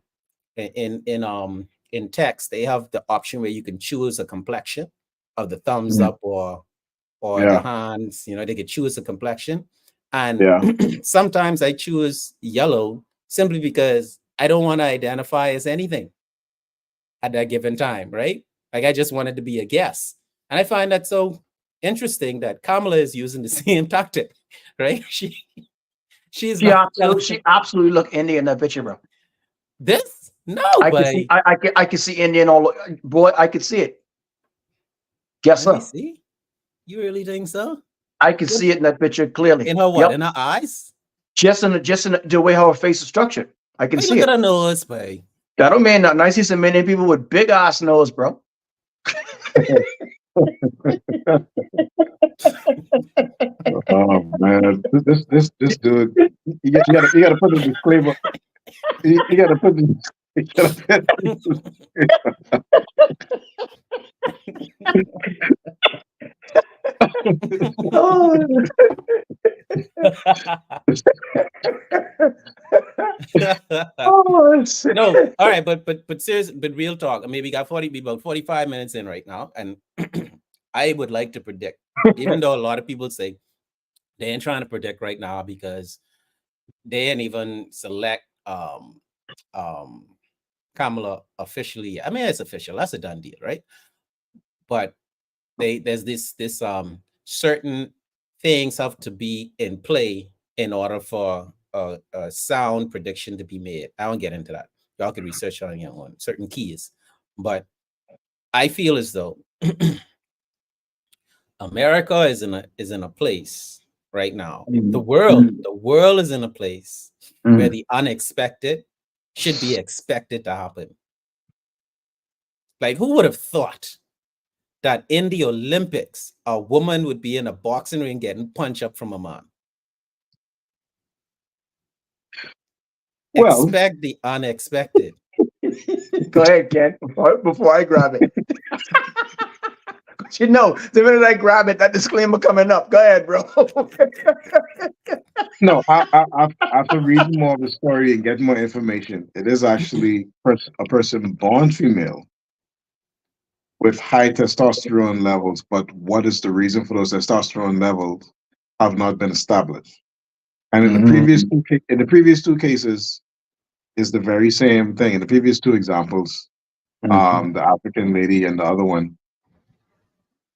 in text, they have the option where you can choose a complexion of the thumbs up or the hands. They could choose a complexion. And sometimes I choose yellow simply because I don't want to identify as anything at that given time, right? Like I just wanted to be a guess. And I find that so interesting that Kamala is using the same tactic, right? She absolutely look Indian in that picture, bro. This? No, I can see Indian all boy, I could see it. Guess so. See? You really think so? I can see it in that picture clearly. In her what? Yep. In her eyes? Just in the way how her face is structured. I can see it. Look at her nose, babe. That don't mean nothing. I see so many people with big ass nose, bro. Oh man, this dude. You gotta put the disclaimer. You gotta put the. Oh, shit. No, all right, but serious, but real talk. I mean, we got about 45 minutes in right now, and I would like to predict, even though a lot of people say they ain't trying to predict right now because they ain't even select Kamala officially yet. I mean, it's official. That's a done deal, right? But there's this certain things have to be in play in order for a sound prediction to be made. I won't get into that. Y'all can research on your own certain keys, but I feel as though America is in a place right now. The world is in a place where the unexpected should be expected to happen. Like, who would have thought that in the Olympics a woman would be in a boxing ring getting punched up from a man? Well, Expect the unexpected. Go ahead, Ken, before I grab it. You know, the minute I grab it, that disclaimer coming up. Go ahead, bro. no, after reading more of the story and getting more information, it is actually a person born female with high testosterone levels, but what is the reason for those testosterone levels have not been established. And in the previous two cases, is the very same thing. In the previous two examples, the African lady and the other one,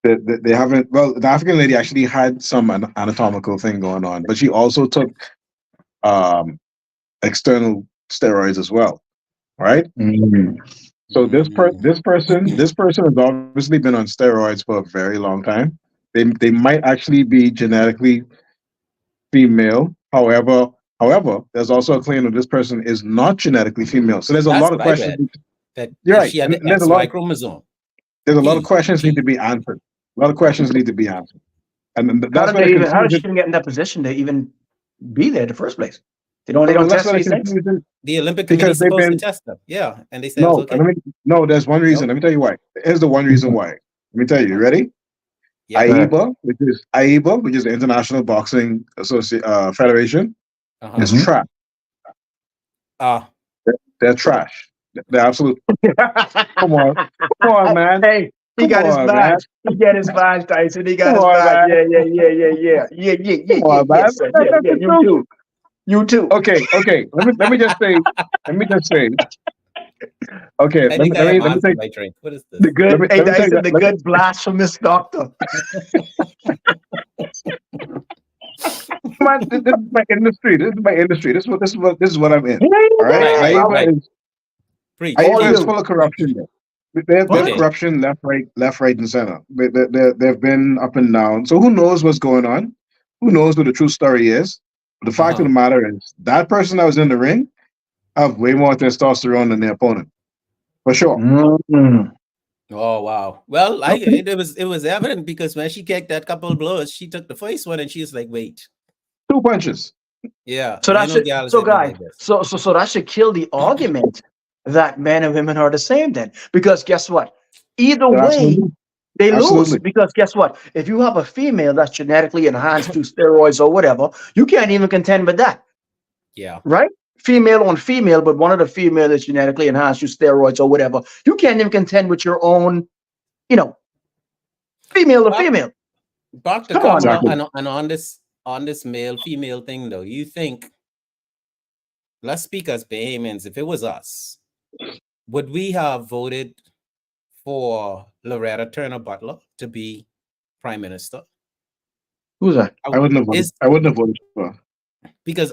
they haven't. Well, the African lady actually had some anatomical thing going on, but she also took external steroids as well, right? So this person has obviously been on steroids for a very long time. They might actually be genetically female. However, there's also a claim that this person is not genetically female. So there's a lot of questions. That You're right. she had the There's XY chromosome. There's a lot of questions need to be answered. A lot of questions need to be answered. And that's why how did she even get in that position to even be there in the first place? They don't test these things? The Olympic Committee is supposed to test them. Yeah. And they said no, it's okay. No, there's one reason. Let me tell you why. Here's the one reason why. Let me tell you. You ready? Yeah. AIBA, which is the International Boxing Federation, is trash. They're trash. They're absolute. Come on, man. Hey, he got his badge. He got his badge, Tyson. He got his badge. Yeah. You too. Okay. Let me just say. Okay, let me say. What is this? The good, the good blasphemous doctor. This is my industry. This is what I'm in. All right. AIBA is full of corruption. There's corruption left, right, and center. They've been up and down. So who knows what's going on? Who knows what the true story is? But the fact of the matter is, that person that was in the ring have way more testosterone than their opponent, for sure. Oh wow! Well, it was evident because when she kicked that couple of blows, she took the first one and she was like, "Wait, 2 punches." Yeah. So that should, guys, so that should kill the argument that men and women are the same. Then, because guess what? Either way, they lose. Because guess what? If you have a female that's genetically enhanced through steroids or whatever, you can't even contend with that. Yeah. Right? Female on female, but one of the female is genetically enhanced through steroids or whatever. You can't even contend with your own, female to female. Dr. Kamala, and on this male female thing though, you think, let's speak as Bahamians, if it was us, would we have voted for Loretta Turner Butler to be prime minister? Who's that? I wouldn't have voted for her. Because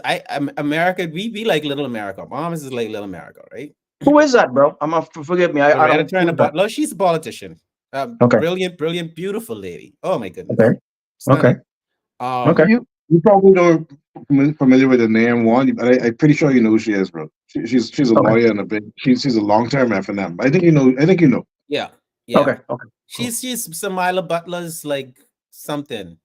America, we like little America. Moms is like little America, right? Who is that, bro? Forgive me. I don't Turner Butler. She's a politician. Brilliant, beautiful lady. Oh my goodness. Okay. You probably don't familiar with the name one, but I'm pretty sure you know who she is, bro. She's a lawyer and she's a long-term F&M. I think you know. Yeah. Okay. She's Samila Butler's like something.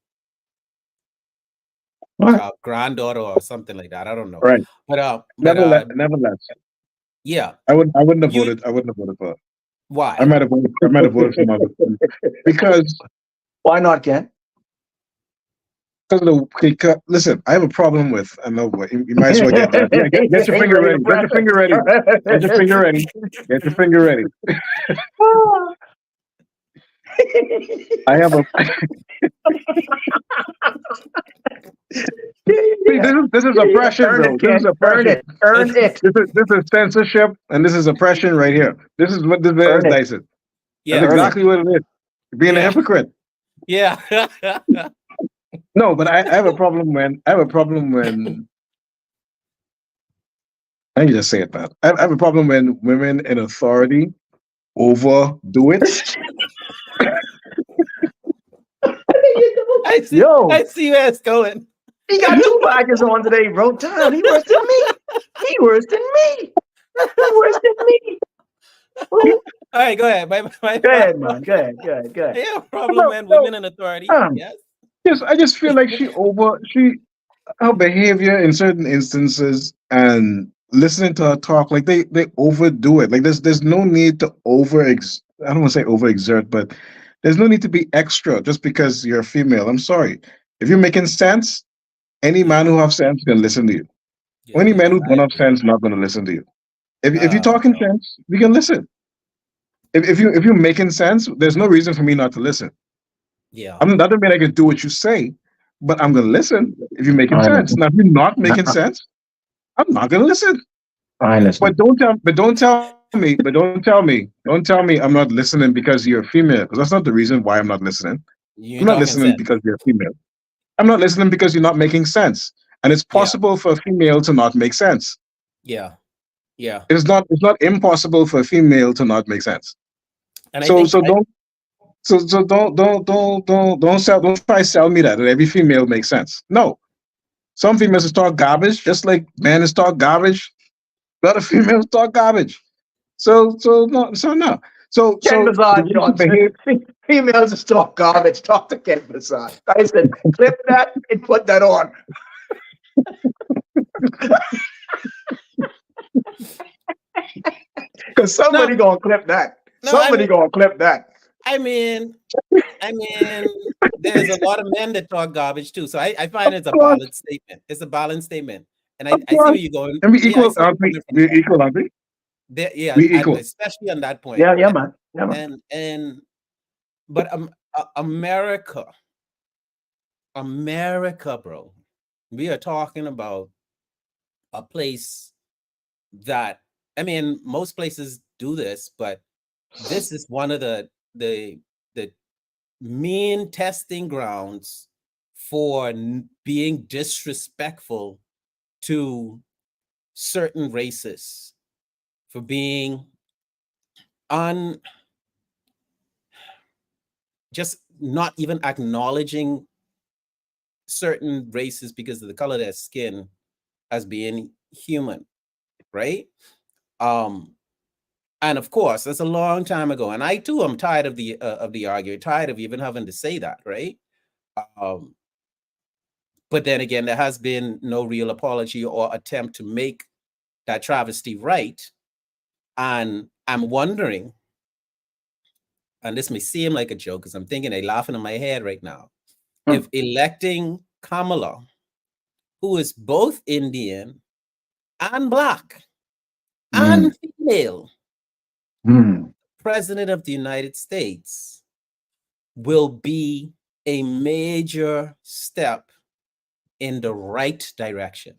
Granddaughter or something like that. I don't know. Right. But nevertheless. Yeah. I wouldn't have voted for her. Why? I might have voted for other because why not, Ken? Listen, I have a problem with. I know, but you might as well get that. Yeah, get your finger ready. Get your finger ready. Get your finger ready. Get your finger ready. I have a. See, this is oppression, Earn though. it, This is Ken. Earn oppression. it. Earn it. This is censorship, and this is oppression right here. This is what this is, Earn it. Dyson. That's Yeah. Earn it. exactly what it is. You're being a Yeah. hypocrite. Yeah. No, but I have a problem when I can just say it, man. I have a problem when women in authority overdo it. I see. Yo, I see where it's going. he got 2 badges on today, bro. Damn, he worse than me. He worse than me. He worse than me. All right, go ahead. Go ahead, man. Go ahead. I have a problem when No, women in authority. Yes. I just feel like her behavior in certain instances and listening to her talk, like they overdo it. Like there's no need to I don't want to say overexert, but there's no need to be extra just because you're a female. I'm sorry. If you're making sense, any man who have sense can listen to you. Yeah. Any man Yeah. who I don't have agree. sense not going to listen to you. If you're talking No. sense, we can listen. If you're making sense, there's no reason for me not to listen. Yeah. That doesn't mean I can do what you say, but I'm gonna listen if you're making sense. Honestly. Now, if you're not making sense, I'm not gonna listen. Honestly. Don't tell me I'm not listening because you're a female. Because that's not the reason why I'm not listening. You're I'm not talking listening sense. because you're a female. I'm not listening because you're not making sense. And it's Yeah. possible for a female to not make sense. Yeah. Yeah. It's not impossible for a female to not make sense. And I So think so don't so don't try to sell me that every female makes sense. No. Some females talk garbage, just like men is talk garbage. A lot of females talk garbage. No. Ken So the Bazard way she Johnson. behave, Females just talk garbage. Talk to Ken Bazard. I said, clip that and put that on. Because somebody gonna clip that. Somebody gonna clip that. I mean, there's a lot of men that talk garbage too. So I find it's a of course, balanced statement. It's a balanced statement. And of I see where course, you're going. and we Yeah, I equal, see where aren't you're we? coming from We're there. equal, aren't we? Yeah, We equal. especially on that point. Yeah, man. Yeah, man. And but America, bro, we are talking about a place that, I mean, most places do this, but this is one of the main testing grounds for being disrespectful to certain races, for being just not even acknowledging certain races because of the color of their skin as being human, right? And of course, that's a long time ago, and I too am tired of the argument, tired of even having to say that, right? But then again, there has been no real apology or attempt to make that travesty right. And I'm wondering, and this may seem like a joke because I'm thinking, I'm laughing in my head right now, if electing Kamala, who is both Indian and Black and female, President of the United States, will be a major step in the right direction.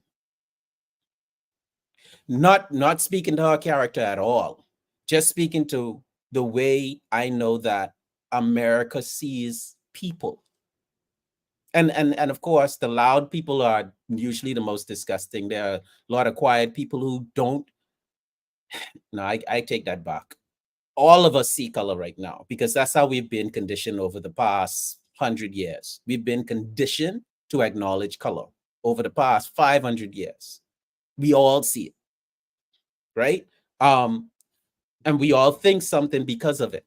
Not speaking to her character at all, just speaking to the way I know that America sees people. And of course, the loud people are usually the most disgusting. There are a lot of quiet people who don't. No, I take that back. All of us see color right now because that's how we've been conditioned over the past 100 years. We've been conditioned to acknowledge color over the past 500 years. We all see it, right? And we all think something because of it.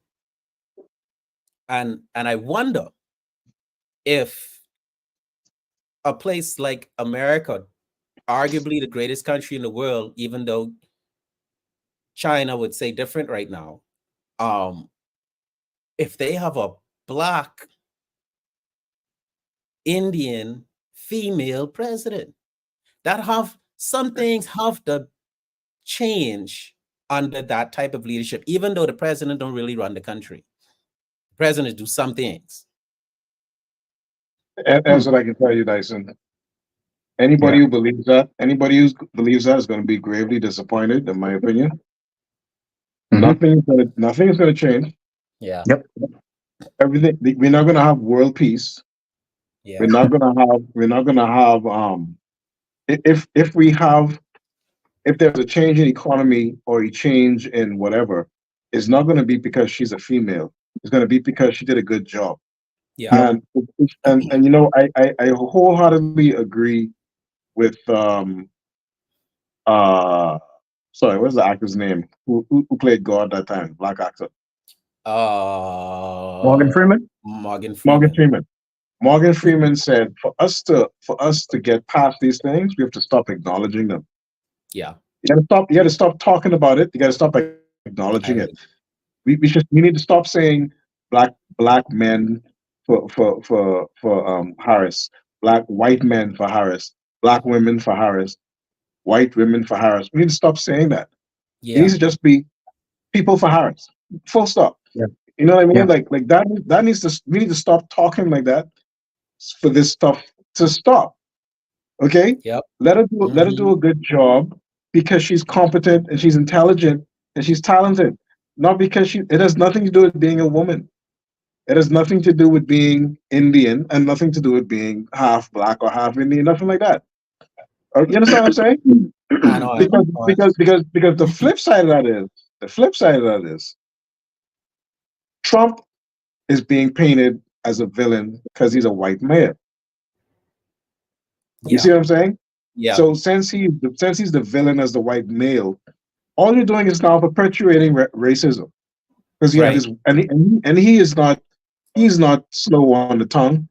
And I wonder if a place like America, arguably the greatest country in the world, even though China would say different right now, if they have a Black, Indian, female president. That have some things have to change under that type of leadership, even though the president don't really run the country. The president do some things. And that's what I can tell you, Dyson. Anybody Yeah. who believes that, anybody who believes that is going to be gravely disappointed, in my opinion. Mhm. Nothing is going to change. Yeah. Yep. Everything. We're not going to have world peace. Yeah. We're not going to have. We're not going to have. If we have, if there's a change in economy or a change in whatever, it's not going to be because she's a female. It's going to be because she did a good job. Yeah. And you know, I wholeheartedly agree with uh sorry, what's the actor's name who played God that time? Black actor. Morgan Freeman. Morgan Morgan Freeman. Freeman. Morgan Freeman said for us to get past these things, we have to stop acknowledging them. Yeah. You gotta stop talking about it. You gotta stop acknowledging I it. agree. We need to stop saying black men for Harris, black white men for Harris, black women for Harris, white women for Harris. We need to stop saying that. It Yeah. needs to just be people for Harris. Full stop. Yeah. You know what I Yeah. mean? Like that needs to we need to stop talking like that for this stuff to stop. Okay? Yep. Let her do a good job because she's competent and she's intelligent and she's talented. Not because it has nothing to do with being a woman. It has nothing to do with being Indian and nothing to do with being half black or half Indian, nothing like that. You understand what I'm saying? I know. Because the flip side of that is Trump is being painted as a villain because he's a white male. You see Yeah. what I'm saying? Yeah. So since he's the villain as the white male, all you're doing is now perpetuating racism because you have Right. this, and he's not slow on the tongue.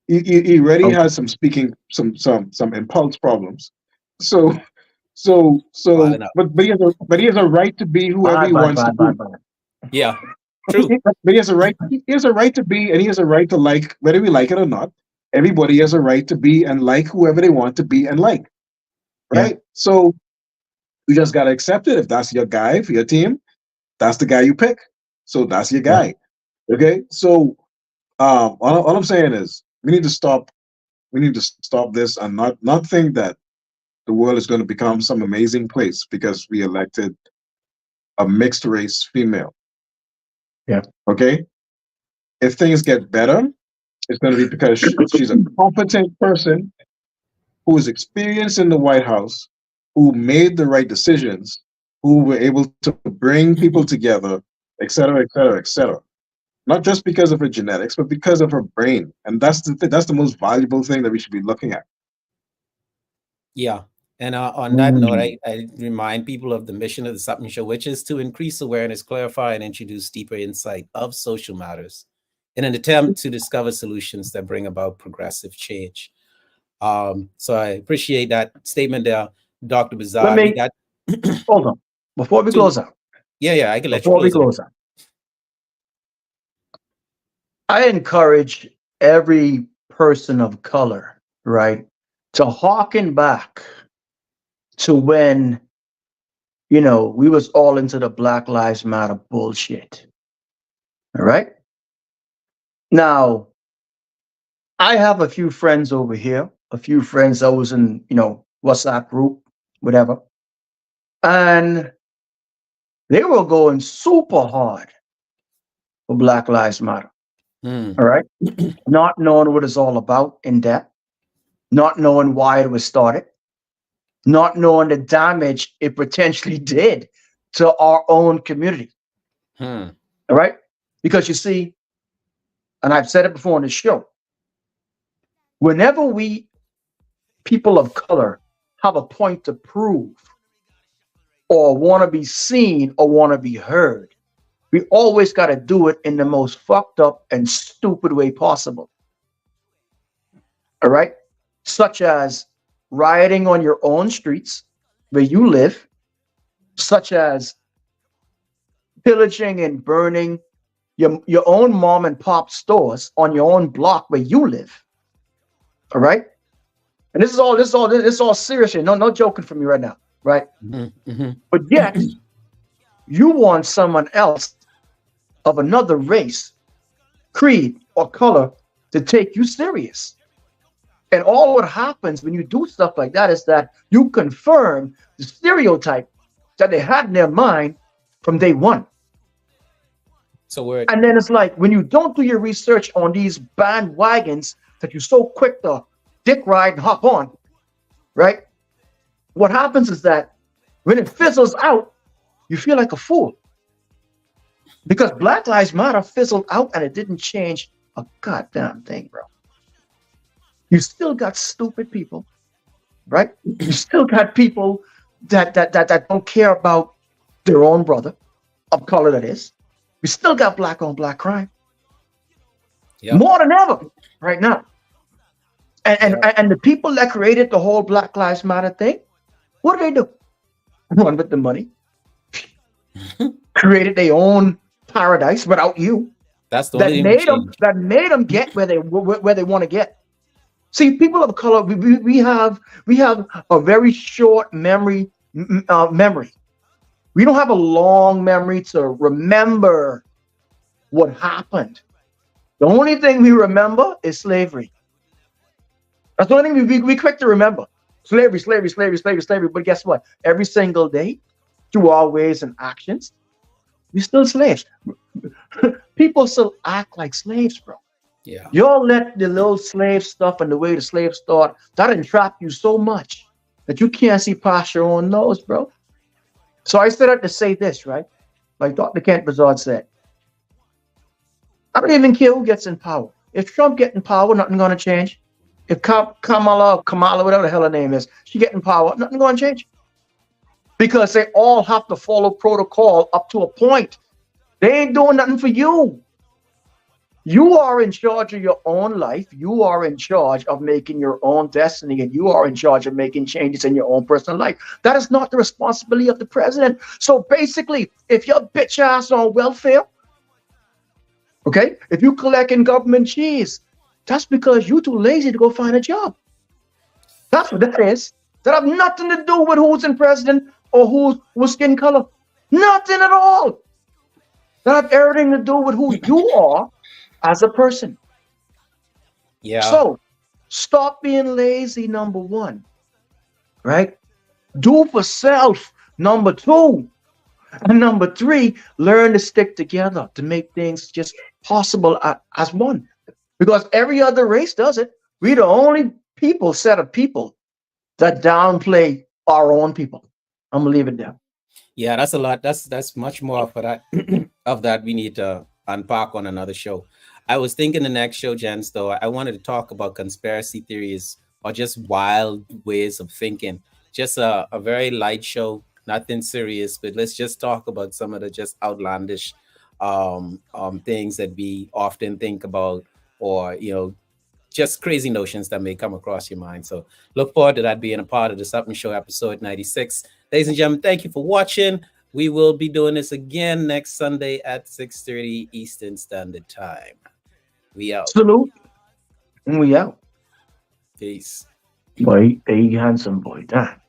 He already Okay. has some speaking some impulse problems. So Wilding out. but he has a right to be whoever Bye, he bye, wants to bye, be. bye, bye. Yeah. True. But he has a right to be, and he has a right to like, whether we like it or not. Everybody has a right to be and like whoever they want to be and like, Yeah. right? So you just gotta accept it. If that's your guy for your team, that's the guy you pick. So that's your Yeah. guy. Okay. So all I'm saying is we need to stop. We need to stop this and not think that the world is going to become some amazing place because we elected a mixed race female. Yeah. Okay. If things get better, it's going to be because she's a competent person who is experienced in the White House, who made the right decisions, who were able to bring people together, et cetera, et cetera, et cetera. Not just because of her genetics, but because of her brain, and that's the most valuable thing that we should be looking at. Yeah. And on that note, I remind people of the mission of the Sup'm Show, which is to increase awareness, clarify, and introduce deeper insight of social matters in an attempt to discover solutions that bring about progressive change. So I appreciate that statement there, Dr. Let Bazar. We me got hold on before we two. close out. Yeah, I can let you Before we close out. close out, I encourage every person of color, right, to harken back to when we was all into the Black Lives Matter bullshit. All right. Now, I have a few friends over here, a few friends that was in, WhatsApp group, whatever. And they were going super hard for Black Lives Matter. Hmm. All right. Not knowing what it's all about in depth, not knowing why it was started, not knowing the damage it potentially did to our own community. Hmm. All right. Because you see, and I've said it before on the show, whenever we people of color have a point to prove or want to be seen or want to be heard, we always got to do it in the most fucked up and stupid way possible. All right. Such as rioting on your own streets where you live, such as pillaging and burning your own mom and pop stores on your own block where you live. All right. And this is all serious shit. No joking from me right now, right? But yet, you want someone else of another race, creed, or color to take you serious. And all what happens when you do stuff like that is that you confirm the stereotype that they had in their mind from day one. So and then it's like when you don't do your research on these bandwagons that you're so quick to dick ride and hop on, right? What happens is that when it fizzles out, you feel like a fool. Because Black Lives Matter fizzled out and it didn't change a goddamn thing, bro. You still got stupid people, right? You still got people that don't care about their own brother of color, that is. We still got black on black crime. Yep. More than ever right now. And the people that created the whole Black Lives Matter thing, what do? Run with the money. Created their own paradise without you. That's the only thing that made them get where they want to get. See, people of color, we have a very short memory. We don't have a long memory to remember what happened. The only thing we remember is slavery. That's the only thing we quick to remember. Slavery. But guess what? Every single day, through our ways and actions, we're still slaves. People still act like slaves, bro. Yeah. Y'all let the little slave stuff and the way the slaves thought, that entrap you so much that you can't see past your own nose, bro. So I said that to say this, right? Like Dr. Kent Bazard said, I don't even care who gets in power. If Trump gets in power, nothing going to change. If Kamala, whatever the hell her name is, she get in power, nothing going to change. Because they all have to follow protocol up to a point. They ain't doing nothing for you. You are in charge of your own life. You are in charge of making your own destiny, and you are in charge of making changes in your own personal life. That is not the responsibility of the president. So basically, if your bitch ass on welfare, okay, if you collecting government cheese, that's because you too lazy to go find a job. That's what that is. That have nothing to do with who's in president or whose skin color. Nothing at all. That have everything to do with who you are as a person. Yeah. So stop being lazy, number one. Right? Do for self, number two. And number three, learn to stick together to make things just possible as one. Because every other race does it. We're the only set of people that downplay our own people. I'm gonna leave it there. Yeah, that's a lot. That's much more for that of that we need to unpack on another show. I was thinking the next show, Jens, though, I wanted to talk about conspiracy theories or just wild ways of thinking. Just a very light show, nothing serious, but let's just talk about some of the just outlandish things that we often think about, or just crazy notions that may come across your mind. So look forward to that being a part of the Sup'm Show episode 96. Ladies and gentlemen, thank you for watching. We will be doing this again next Sunday at 6:30 Eastern Standard Time. We out. Salute. And we out. Peace. Boy, a handsome boy. Damn.